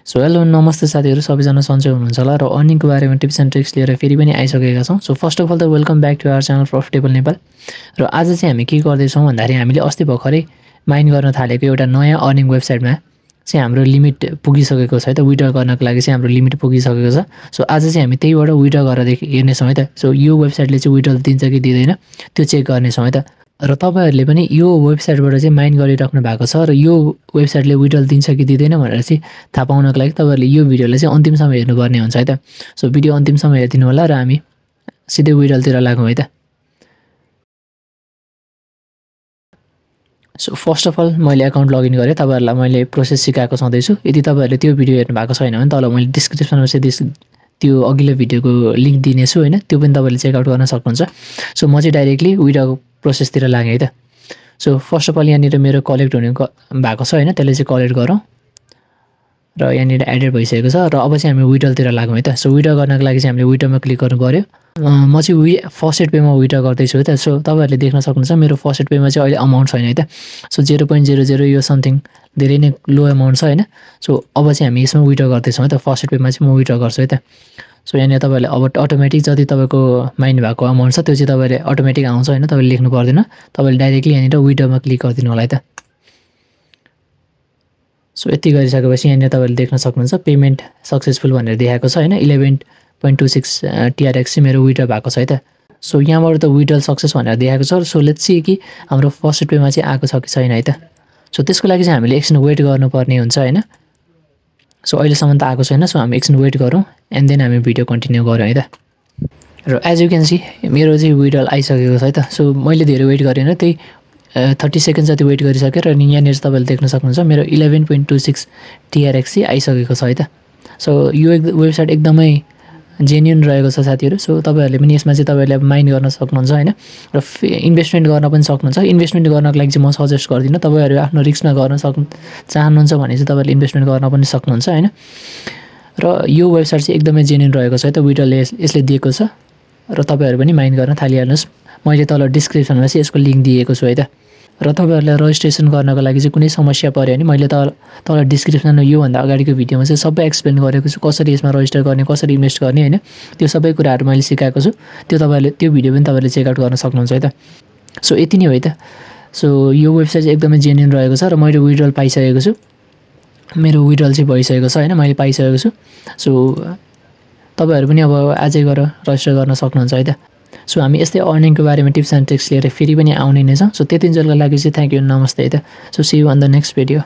So hello नमस्ते साथीहरू, सबैजना सन्चै हुनुहुन्छ होला र अर्निङको बारेमा टिप्स एन्ड ट्रिक्स लिएर फेरि पनि आइसकेका छौँ। सो फर्स्ट अफ अल त welcome back to our channel profitable Nepal. र आज चाहिँ हामी के गर्दैछौँ भन्दाखेरि हामीले अस्ति भर्खरै माइन गर्न थालेको एउटा नयाँ अर्निङ वेबसाइटमा चाहिँ हाम्रो लिमिट पुगिसकेको छ है त। विड्र गर्नको लागि चाहिँ हाम्रो लिमिट पुगिसकेको छ। सो आज चाहिँ हामी त्यहीबाट विड्र गरेर हेर्नेछौँ है त। सो यो वेबसाइटले चाहिँ विड्रल दिन्छ कि दिँदैन त्यो चेक गर्नेछौँ है त। र तपाईँहरूले पनि यो वेबसाइटबाट चाहिँ माइन गरिराख्नु भएको छ र यो वेबसाइटले विड्रल दिन्छ कि दिँदैन भनेर चाहिँ थाहा पाउनको लागि तपाईँहरूले यो भिडियोलाई चाहिँ अन्तिमसम्म हेर्नुपर्ने हुन्छ है त। सो भिडियो अन्तिमसम्म हेरिदिनु होला र हामी सिधै विड्रलतिर लागौँ है त। सो फर्स्ट अफ अल मैले एकाउन्ट लगइन गरेँ। तपाईँहरूलाई मैले प्रोसेस सिकाएको छँदैछु। यदि तपाईँहरूले त्यो भिडियो हेर्नु भएको छैन भने तल मैले डिस्क्रिप्सनमा चाहिँ त्यो अघिल्लो भिडियोको लिङ्क दिनेछु होइन, त्यो पनि तपाईँले चेकआउट गर्न सक्नुहुन्छ। सो म चाहिँ डाइरेक्टली विड्रको प्रोसेसतिर लागेँ है त। सो फर्स्ट अफ अल यहाँनिर मेरो कलेक्ट हुने भएको छ होइन, त्यसले चाहिँ कलेक्ट गरौँ र यहाँनिर एडेड भइसकेको छ। र अब चाहिँ हामी विड्रलतिर लागौँ है त। सो विड्र गर्नको लागि चाहिँ हामीले विड्रमा क्लिक गर्नु पऱ्यो। म चाहिँ फर्स्ट एड पेमा विड्र गर्दैछु है त। सो तपाईँहरूले देख्न सक्नुहुन्छ मेरो फर्स्ट एड पेमा चाहिँ अहिले अमाउन्ट छैन है त। सो 0.00 यो समथिङ धेरै नै लो अमाउन्ट छ होइन। सो अब चाहिँ हामी यसमा विड्र गर्दैछौँ है त। फर्स्ट एड पेमा चाहिँ म विड्र गर्छु है त। सो यहाँनिर तपाईँहरूले अब अटोमेटिक जति तपाईँको माइन भएको अमाउन्ट छ त्यो चाहिँ तपाईँले अटोमेटिक आउँछ होइन, तपाईँले लेख्नु पर्दैन। तपाईँले डाइरेक्टली यहाँनिर विड्रमा क्लिक गरिदिनु होला है त। सो यति गरिसकेपछि यहाँनिर तपाईँले देख्न सक्नुहुन्छ पेमेन्ट सक्सेसफुल भनेर देखाएको छ होइन। 11.26 TRX चाहिँ मेरो विड्र भएको छ है त। सो यहाँबाट त विड्रल सक्सेस भनेर देखाएको छ। सो लेट्स सी कि हाम्रो फर्स्ट पेमा चाहिँ आएको छ कि छैन है त। सो त्यसको लागि चाहिँ हामीले एकछिन वेट गर्नुपर्ने हुन्छ होइन। सो अहिलेसम्म त आएको छैन। सो हामी एकछिन वेट गरौँ एन्ड देन हामी भिडियो कन्टिन्यू गरौँ है त। र एज यु क्यान सी मेरो चाहिँ विड्रल आइसकेको छ है त। सो मैले धेरै वेट गरेन, त्यही 30 सेकेन्ड जति वेट गरिसकेँ र यहाँनिर तपाईँले देख्न सक्नुहुन्छ मेरो 11.26 TRX चाहिँ आइसकेको छ है त। सो यो वेबसाइट एकदमै जेन्युन रहेको छ साथीहरू। सो तपाईँहरूले पनि यसमा चाहिँ तपाईँहरूले माइन गर्न सक्नुहुन्छ होइन, र इन्भेस्टमेन्ट गर्न पनि सक्नुहुन्छ। इन्भेस्टमेन्ट गर्नको लागि चाहिँ म सजेस्ट गर्दिनँ। तपाईँहरू आफ्नो रिस्कमा गर्न चाहनुहुन्छ भने चाहिँ तपाईँहरूले इन्भेस्टमेन्ट गर्न पनि सक्नुहुन्छ होइन। र यो वेबसाइट चाहिँ एकदमै जेन्युन रहेको छ है त। विड्रलले यसले दिएको छ र तपाईँहरू पनि माइन गर्न थालिहाल्नुहोस्। मैले तल डिस्क्रिप्सनमा चाहिँ यसको लिङ्क दिएको छु है त। र तपाईँहरूलाई रजिस्ट्रेसन गर्नको लागि चाहिँ कुनै समस्या पऱ्यो भने मैले तल डिस्क्रिप्सनमा योभन्दा अगाडिको भिडियोमा चाहिँ सबै एक्सप्लेन गरेको छु, कसरी यसमा रजिस्टर गर्ने, कसरी इन्भेस्ट गर्ने होइन। त्यो सबै कुराहरू मैले सिकाएको छु। त्यो भिडियो पनि तपाईँले चेकआउट गर्न सक्नुहुन्छ है त। सो यति नै हो है त। सो यो वेबसाइट चाहिँ एकदमै जेन्युन रहेको छ र मैले विड्रल पाइसकेको छु। मेरो विड्रल चाहिँ भइसकेको छ होइन, मैले पाइसकेको छु। सो तपाईँहरू पनि अब आजै गएर रजिस्टर गर्न सक्नुहुन्छ है त। सो हामी यस्तै अर्निङको बारेमा टिप्स एन्ड ट्रिक्स लिएर फेरि पनि आउने नै छौँ। सो त्यतिन्जेलको लागि चाहिँ थ्याङ्क यू, नमस्ते है त। So see you on the next video.